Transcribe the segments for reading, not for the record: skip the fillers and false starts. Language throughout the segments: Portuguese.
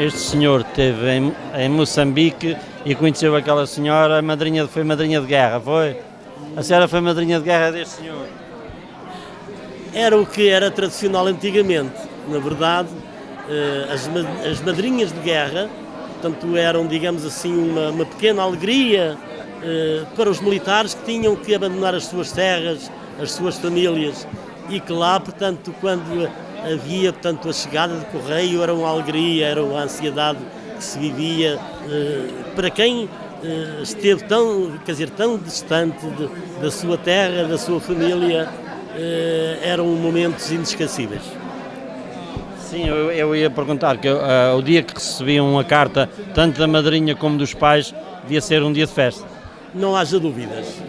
este senhor esteve em Moçambique e conheceu aquela senhora, foi madrinha de guerra, foi? A senhora foi madrinha de guerra deste senhor? Era o que era tradicional antigamente. Na verdade, as madrinhas de guerra, portanto, eram, digamos assim, uma pequena alegria para os militares que tinham que abandonar as suas terras, as suas famílias, e que lá, portanto, quando havia, portanto, a chegada de correio, era uma alegria, era uma ansiedade que se vivia para quem esteve tão distante da sua terra, da sua família. Eram momentos inesquecíveis. Sim, eu ia perguntar que o dia que recebiam uma carta, tanto da madrinha como dos pais, devia ser um dia de festa. Não haja dúvidas.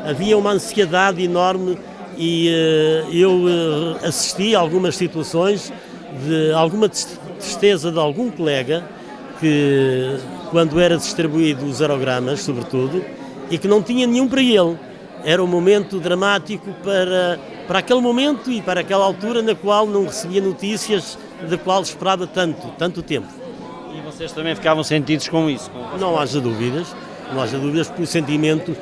Havia uma ansiedade enorme e eu assisti a algumas situações de alguma tristeza de algum colega que, quando era distribuído os aerogramas, sobretudo, e que não tinha nenhum para ele. Era um momento dramático para aquele momento e para aquela altura na qual não recebia notícias da qual esperava tanto tempo. E vocês também ficavam sentidos com isso? Não haja dúvidas, porque o sentimento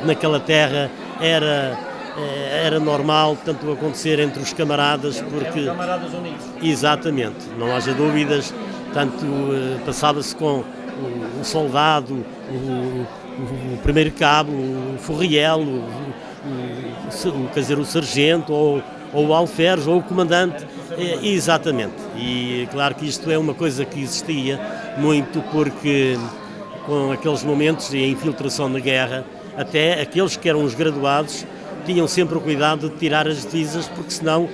naquela terra era normal, tanto acontecer entre os camaradas, porque... Camaradas unidos. Exatamente, não haja dúvidas, tanto passava-se com o soldado, o primeiro cabo, o forriel, o sargento, ou o alferes, ou o comandante, exatamente. E claro que isto é uma coisa que existia muito, porque com aqueles momentos de infiltração na guerra, até aqueles que eram os graduados tinham sempre o cuidado de tirar as divisas, porque senão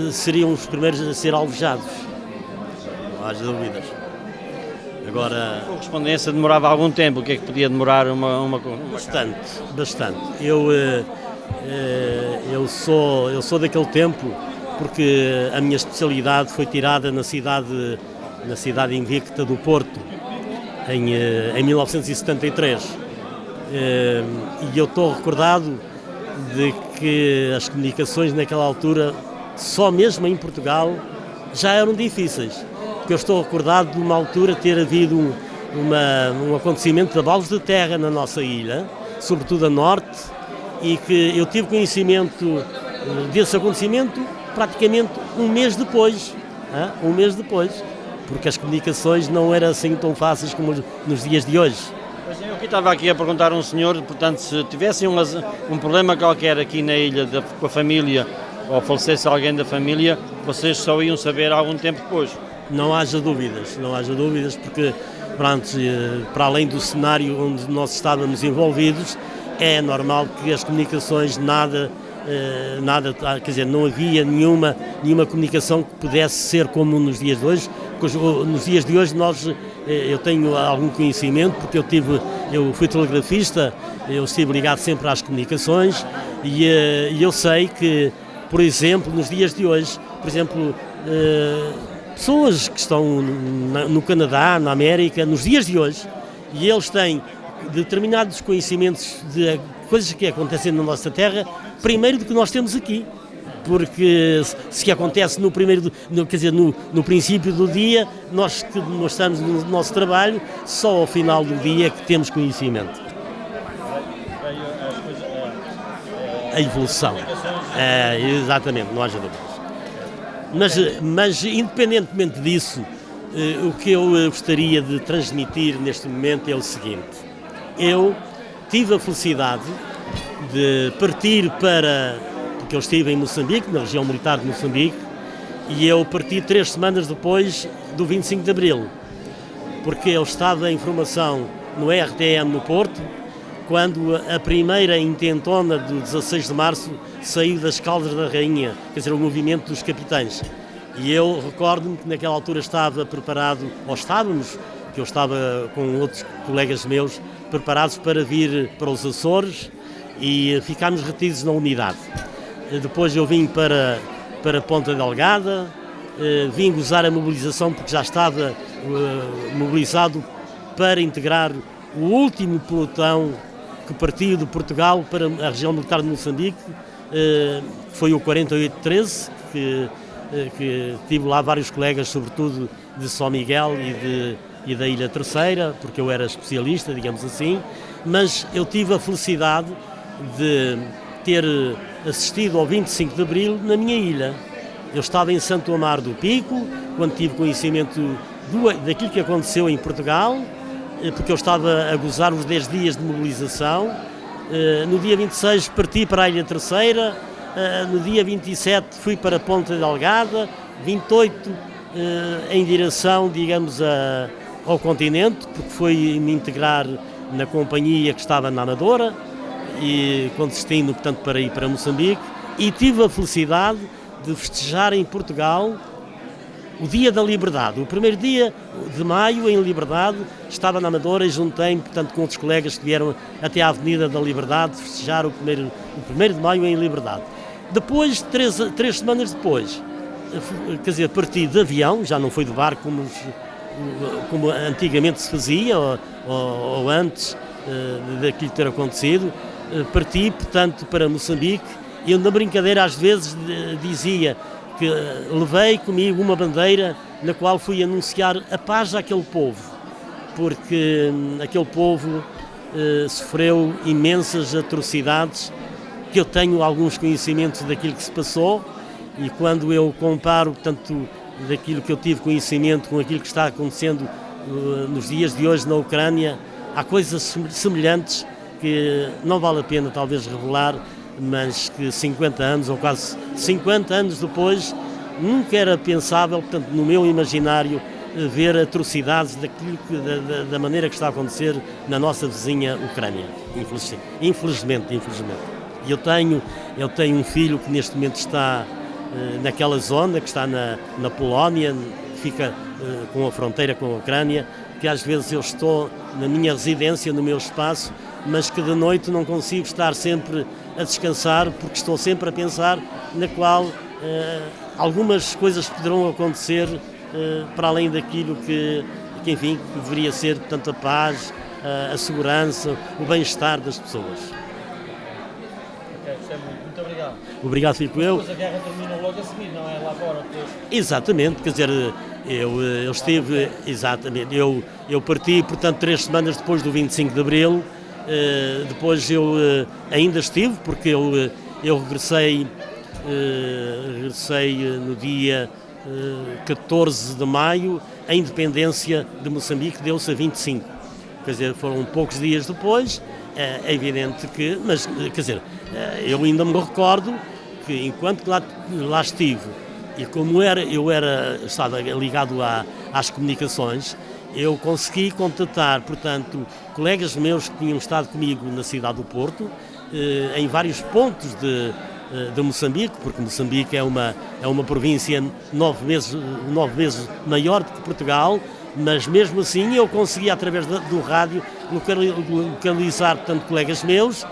seriam os primeiros a ser alvejados. Não haja dúvidas. Agora, a correspondência demorava algum tempo. O que é que podia demorar uma Bastante. Eu sou daquele tempo, porque a minha especialidade foi tirada na cidade invicta do Porto, em 1973. E eu estou recordado de que as comunicações naquela altura, só mesmo em Portugal, já eram difíceis. Porque eu estou recordado de uma altura ter havido um acontecimento de abalos de terra na nossa ilha, sobretudo a norte, e que eu tive conhecimento desse acontecimento praticamente um mês depois, porque as comunicações não eram assim tão fáceis como nos dias de hoje. Eu estava aqui a perguntar a um senhor, portanto, se tivessem um problema qualquer aqui na ilha com a família, ou falecesse alguém da família, vocês só iam saber algum tempo depois. Não haja dúvidas, porque para além do cenário onde nós estávamos envolvidos, é normal que as comunicações não havia nenhuma comunicação que pudesse ser como nos dias de hoje. Nos dias de hoje eu tenho algum conhecimento, porque eu fui telegrafista, eu estive ligado sempre às comunicações e eu sei que, por exemplo, nos dias de hoje, pessoas que estão no Canadá, na América, nos dias de hoje, e eles têm determinados conhecimentos de coisas que acontecem na nossa terra, primeiro do que nós temos aqui. Porque se acontece no princípio do dia, nós estamos no nosso trabalho, só ao final do dia que temos conhecimento. A evolução. Exatamente, não haja dúvidas. Mas independentemente disso, o que eu gostaria de transmitir neste momento é o seguinte. Eu tive a felicidade de partir porque eu estive em Moçambique, na região militar de Moçambique, e eu parti 3 semanas depois do 25 de Abril, porque eu estava em formação no RTM no Porto, quando a primeira intentona do 16 de Março saiu das Caldas da Rainha, o movimento dos capitães. E eu recordo-me que naquela altura estávamos, que eu estava com outros colegas meus, preparados para vir para os Açores, e ficámos retidos na unidade. Depois eu vim para Ponta Delgada, vim gozar a mobilização porque já estava mobilizado para integrar o último pelotão que partiu de Portugal para a região militar de Moçambique, foi o 4813, que tive lá vários colegas, sobretudo de São Miguel e da Ilha Terceira, porque eu era especialista, digamos assim, mas eu tive a felicidade de ter assistido ao 25 de Abril na minha ilha. Eu estava em Santo Amaro do Pico, quando tive conhecimento daquilo que aconteceu em Portugal, porque eu estava a gozar os 10 dias de mobilização. No dia 26 parti para a Ilha Terceira, no dia 27 fui para a Ponta Delgada, 28 em direção, digamos, ao continente, porque fui me integrar na companhia que estava na Amadora, e com destino, portanto, para ir para Moçambique, e tive a felicidade de festejar em Portugal o Dia da Liberdade. O primeiro dia de maio, em Liberdade, estava na Amadora e juntei-me, portanto, com outros colegas que vieram até à Avenida da Liberdade festejar o 1º de maio em Liberdade. Depois, três semanas depois, quer dizer, parti de avião, já não foi de barco como antigamente se fazia, ou antes daquilo ter acontecido. Parti, portanto, para Moçambique. Eu, na brincadeira, às vezes dizia que levei comigo uma bandeira na qual fui anunciar a paz àquele povo, porque aquele povo sofreu imensas atrocidades, que eu tenho alguns conhecimentos daquilo que se passou, e quando eu comparo, portanto, daquilo que eu tive conhecimento com aquilo que está acontecendo nos dias de hoje na Ucrânia, há coisas semelhantes que não vale a pena talvez revelar, mas que 50 anos, ou quase 50 anos depois, nunca era pensável, portanto, no meu imaginário, ver atrocidades da maneira que está a acontecer na nossa vizinha Ucrânia, infelizmente. Eu tenho um filho que neste momento está naquela zona, que está na Polónia, fica com a fronteira com a Ucrânia, que às vezes eu estou na minha residência, no meu espaço, mas que de noite não consigo estar sempre a descansar, porque estou sempre a pensar na qual algumas coisas poderão acontecer para além daquilo que enfim, que deveria ser, portanto, a paz, a segurança, o bem-estar das pessoas. Muito obrigado. Obrigado, fico eu. Depois a guerra terminou logo a seguir, não é? Lá fora depois. Exatamente, quer dizer, eu estive, exatamente, eu parti, portanto, 3 semanas depois do 25 de Abril, depois eu ainda estive, porque eu regressei no dia 14 de maio, a independência de Moçambique deu-se a 25, quer dizer, foram poucos dias depois. É evidente que, mas, quer dizer, eu ainda me recordo que enquanto lá estive, e como estava ligado às comunicações, eu consegui contatar, portanto, colegas meus que tinham estado comigo na cidade do Porto, em vários pontos de Moçambique, porque Moçambique é uma província 9 vezes maior do que Portugal, mas mesmo assim eu conseguia, através do rádio, localizar, portanto, colegas meus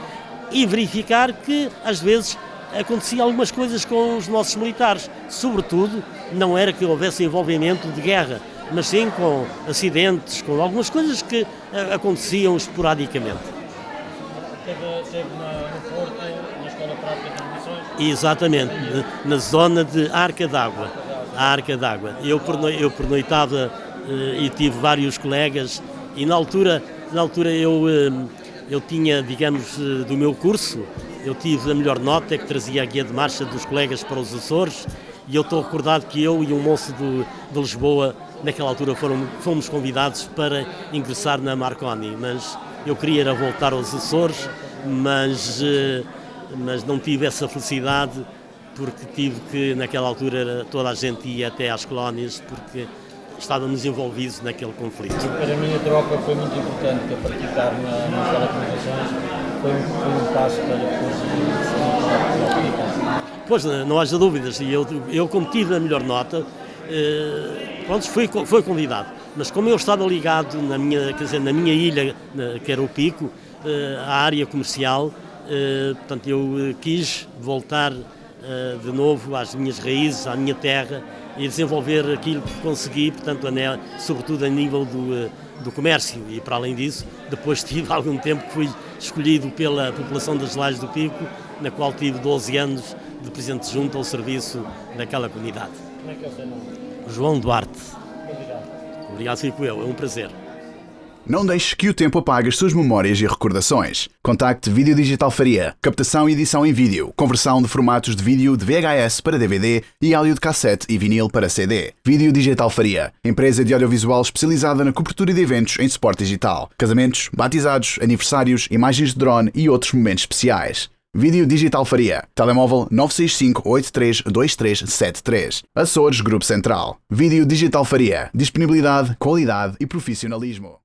e verificar que, às vezes, acontecia algumas coisas com os nossos militares. Sobretudo, não era que houvesse envolvimento de guerra, mas sim com acidentes, com algumas coisas que aconteciam esporadicamente. Esteve no Porto, na Escola Prática de Missões? Exatamente, na zona de Arca d'Água. A Arca d'Água. Eu pernoitava e tive vários colegas, e na altura eu tinha, digamos, do meu curso, eu tive a melhor nota, que trazia a guia de marcha dos colegas para os Açores, e eu estou recordado que eu e um moço de Lisboa, naquela altura, fomos convidados para ingressar na Marconi, mas eu queria era voltar aos Açores, mas não tive essa felicidade, porque tive que, naquela altura, toda a gente ia até às colónias, porque estávamos envolvidos naquele conflito. Para mim a tropa foi muito importante, que a praticar na Escola de Comunicações foi um passo para depois ser. Pois, não haja dúvidas, e eu como tive a melhor nota, fui convidado, mas como eu estava ligado na minha ilha, que era o Pico, à área comercial, portanto eu quis voltar de novo às minhas raízes, à minha terra, e desenvolver aquilo que consegui, portanto, sobretudo a nível do comércio. E, para além disso, depois tive algum tempo que fui escolhido pela população das Lajes do Pico, na qual tive 12 anos de presidente junto ao serviço daquela comunidade. Como é que é o seu nome? João Duarte. Obrigado. Obrigado, fico eu. É um prazer. Não deixe que o tempo apague as suas memórias e recordações. Contacte Vídeo Digital Faria. Captação e edição em vídeo. Conversão de formatos de vídeo de VHS para DVD e áudio de cassete e vinil para CD. Vídeo Digital Faria. Empresa de audiovisual especializada na cobertura de eventos em suporte digital. Casamentos, batizados, aniversários, imagens de drone e outros momentos especiais. Vídeo Digital Faria. Telemóvel 965-832373. Açores Grupo Central. Vídeo Digital Faria. Disponibilidade, qualidade e profissionalismo.